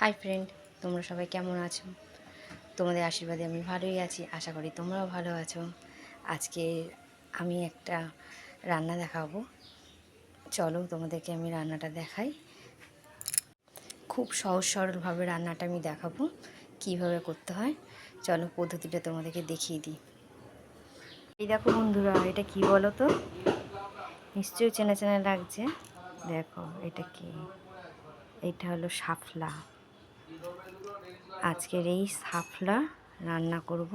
Hi friend, তোমরা সবাই কেমন আছো? তোমাদের আশীর্বাদে আমি ভালোই আছি। আশা করি তোমরাও ভালো আছো। আজকে আমি একটা রান্না দেখাবো। চলো তোমাদেরকে আমি রান্নাটা দেখাই। খুব সহজ সরলভাবে রান্নাটা আমি দেখাবো, কিভাবে করতে হয়। চলো পদ্ধতিটা তোমাদেরকে দেখিয়ে দিই। এই দেখো বন্ধুরা, এটা কি বলো তো? নিশ্চয়ই চেনা চেনা লাগছে। দেখো এটা কি? এটা হলো শাপলা। আজকের এই শাপলা রান্না করব।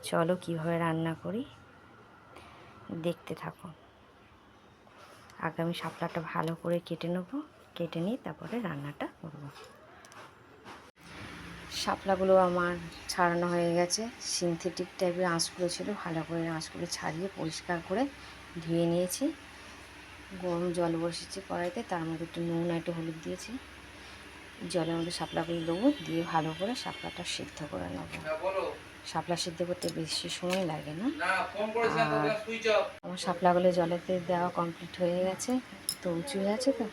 চলো কিভাবে রান্না করি দেখতে থাকো। আগে আমি শাপলাটা ভালো করে কেটে নেব, কেটে নিয়ে তারপরে রান্নাটা করব। শাপলাগুলো আমার ছাড়ানো হয়ে গেছে। সিনথেটিক টাইপের আঁশগুলো ছিল, ভালো করে আঁশগুলো ছাড়িয়ে পরিষ্কার করে ধুয়ে নিয়েছি। গরম জল বসেছি কড়াইতে, তার মধ্যে একটু নুন আর একটু হলুদ দিয়েছি। জলের মধ্যে শাপলাগুলো দেবো, দিয়ে ভালো করে শাপলাটা সিদ্ধ করে নেব। শাপলা সিদ্ধ করতে বেশি সময় লাগে না। আর আমার শাপলাগুলো জলেতে দেওয়া কমপ্লিট হয়ে গেছে, তো উঁচু হয়ে আছে। তো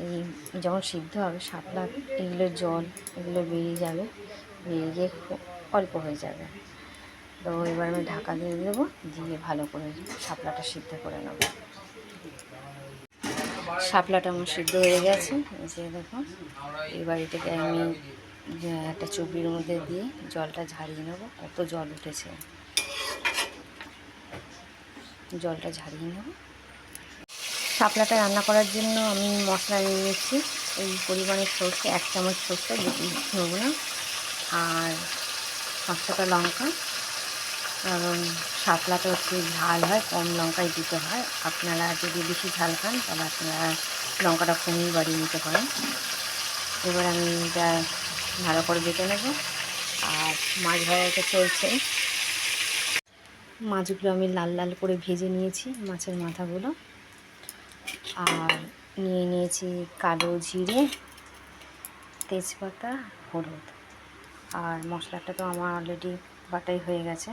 এই যখন সিদ্ধ হবে শাপলা, এগুলো জল এগুলো বেরিয়ে যাবে, বেরিয়ে গিয়ে অল্প হয়ে যাবে। তো এবার আমি ঢাকা দিয়ে দেবো, দিয়ে ভালো করে শাপলাটা সিদ্ধ করে নেব। শাপলাটা আমার সিদ্ধ হয়ে গেছে, এসে দেখো। এবার এটাকে আমি একটা চুবড়ির মধ্যে দিয়ে জলটা ঝারিয়ে নেব। কত জল উঠেছে, জলটা ঝারিয়ে নেব। শাপলাটা রান্না করার জন্য আমি মশলা নিয়ে নিচ্ছি। এই পরিমাণের সর্ষে, 1 চামচ সর্ষে, বেশি নেব না। আর 5-6টা লঙ্কা, কারণ শাপলাটা হচ্ছে ঝাল হয়, কম লঙ্কায় দিতে হয়। আপনারা যদি বেশি ঝাল খান তাহলে আপনারা লঙ্কাটা কমিয়ে বাড়িয়ে নিতে পারেন। এবার আমি এটা ভালো করে বেটে নেব। আর মাছ ভাজাটা চলছে। মাছগুলো আমি লাল লাল করে ভেজে নিয়েছি, মাছের মাথাগুলো। আর নিয়ে নিয়েছি কালো জিরে, তেজপাতা, হলুদ। আর মশলাটা তো আমার অলরেডি বাটাই হয়ে গেছে।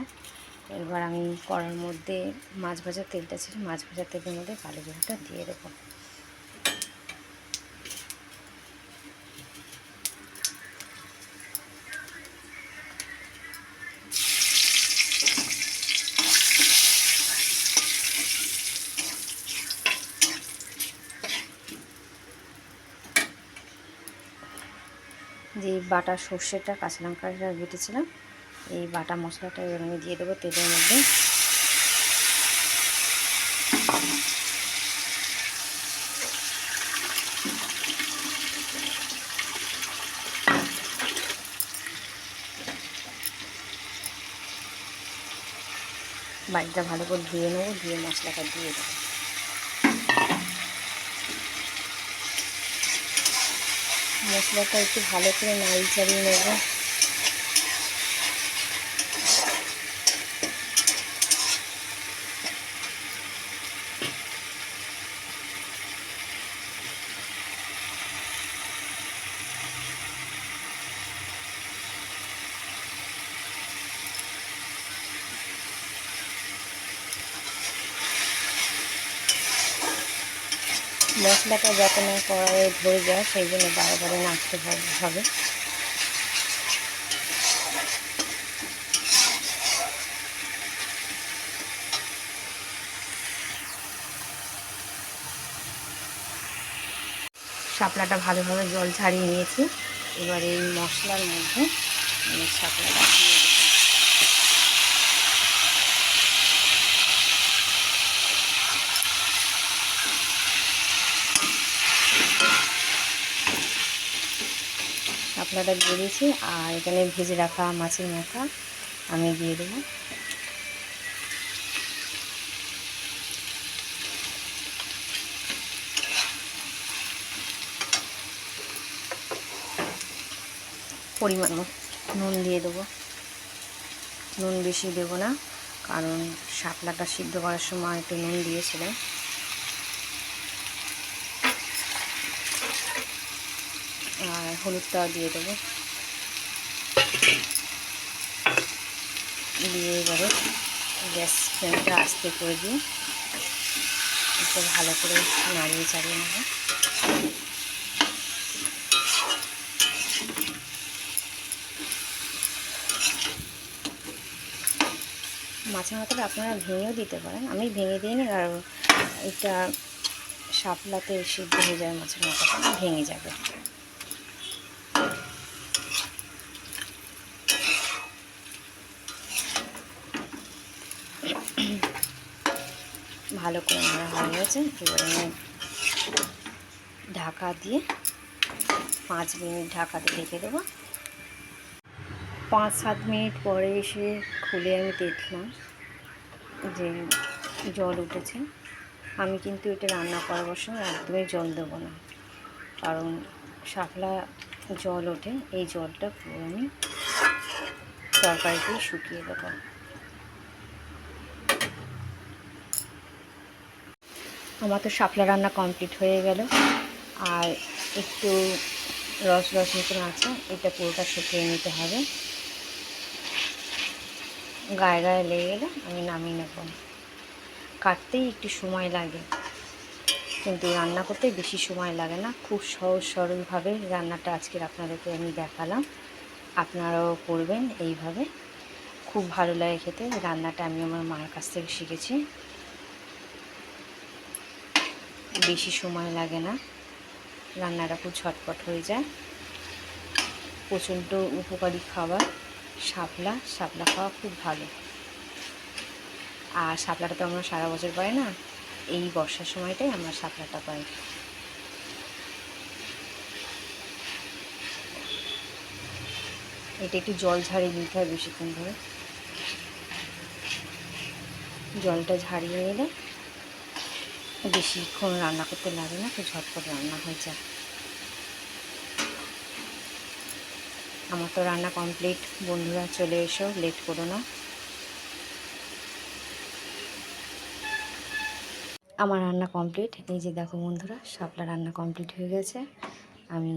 এবার আমি কড়াইয়ের মধ্যে মাছ ভাজার তেলটা ছিল, মাছ ভাজার তেলের মধ্যে কালো জিরাটা দিয়ে দেবো। যে বাটা সর্ষেটা, কাঁচা লঙ্কাটা বেটেছিলাম, এই বাটা মশলাটা এবার আমি দিয়ে দেবো তেলের মধ্যে। বাড়িটা ভালো করে ধুয়ে নেবো, ধুয়ে মশলাটা দিয়ে দেবো। মশলাটা একটু ভালো করে নাড়িয়ে চাড়িয়ে নেবো। মশলাটা যাতে না কড়াইয়ে ধরে যায়, সেই জন্য বারে নাড়তে হবে। শাপলাটা ভালোভাবে জল ছাড়িয়ে নিয়েছি। এবার এই মশলার মধ্যে আমি শাপলাটা দিয়ে দেবো। শাপলাটা দিয়ে দিয়েছি, আর এখানে ভেজে রাখা মাছের মাথা আমি দিয়ে দেবো। পরিমাণ নুন দিয়ে দেবো। নুন বেশি দেবো না, কারণ শাপলাটা সিদ্ধ করার সময় একটু নুন দিয়েছিলাম। আর হলুদটাও দিয়ে দেবো। দিয়ে এবারে গ্যাস ফ্লেমটা আস্তে করে দিয়ে একটু ভালো করে নাড়িয়ে চাড়িয়ে নেবো। মাছের মাথাটা আপনারা ভেঙেও দিতে পারেন, আমি ভেঙে দিই না, আর এটা শাপলাতে সিদ্ধ হয়ে যায়, মাছের মাথাটা ভেঙে যাবে। ভালো করে নাড়া হয়ে গেছে। এবারে আমি ঢাকা দিয়ে 5 মিনিট ঢাকা দিয়ে রেখে দেবো। 5-7 মিনিট পরে এসে খুলে আমি দেখলাম যে জল উঠেছে। আমি কিন্তু এটা রান্না করার সময় একদমই জল দেবো না, কারণ শাপলা জল ওঠে, এই জলটা পুরো আমি তরকারিতেই শুকিয়ে দেবো। আমার তো শাপলা রান্না কমপ্লিট হয়ে গেল, আর একটু রস রস মতন আছে, এটা পুরোটা শুকিয়ে নিতে হবে। গায়ে গায়ে লেগে গেলে আমি নামিয়ে নেব। কাটতেই একটু সময় লাগে, কিন্তু রান্না করতে বেশি সময় লাগে না। খুব সহজ সরলভাবে রান্নাটা আজকের আপনাদেরকে আমি দেখালাম, আপনারাও করবেন এইভাবে, খুব ভালো লাগে খেতে। রান্নাটা আমি আমার মায়ের কাছ থেকে শিখেছি, বেশি সময় লাগে না, রান্নাটা খুব ঝটপট হয়ে যায়। প্রচণ্ড উপকারী খাবার শাপলা, শাপলা খাওয়া খুব ভালো। আর শাপলাটা তো আমরা সারা বছর পাই না, এই বর্ষার সময়টাই আমরা শাপলাটা পাই। এটা একটু জল ঝাড়িয়ে নিতে হয় বেশিক্ষণ ধরে, জলটা ঝাড়িয়ে নিলে বেশিক্ষণ রান্না করতে লাগে না, খুব ঝটপট রান্না হয়ে যায়। আমার তো রান্না কমপ্লিট, বন্ধুরা চলে এসো, লেট করো না। আমার রান্না কমপ্লিট, এই যে দেখো বন্ধুরা, শাপলা রান্না কমপ্লিট হয়ে গেছে। আমি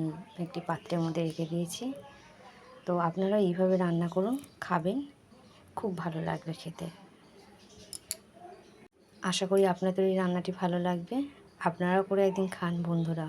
একটি পাত্রের মধ্যে রেখে দিয়েছি। তো আপনারা এইভাবে রান্না করুন, খাবেন, খুব ভালো লাগবে খেতে। আশা করি আপনাদের এই রান্নাটি ভালো লাগবে, আপনারাও করে একদিন খান বন্ধুরা।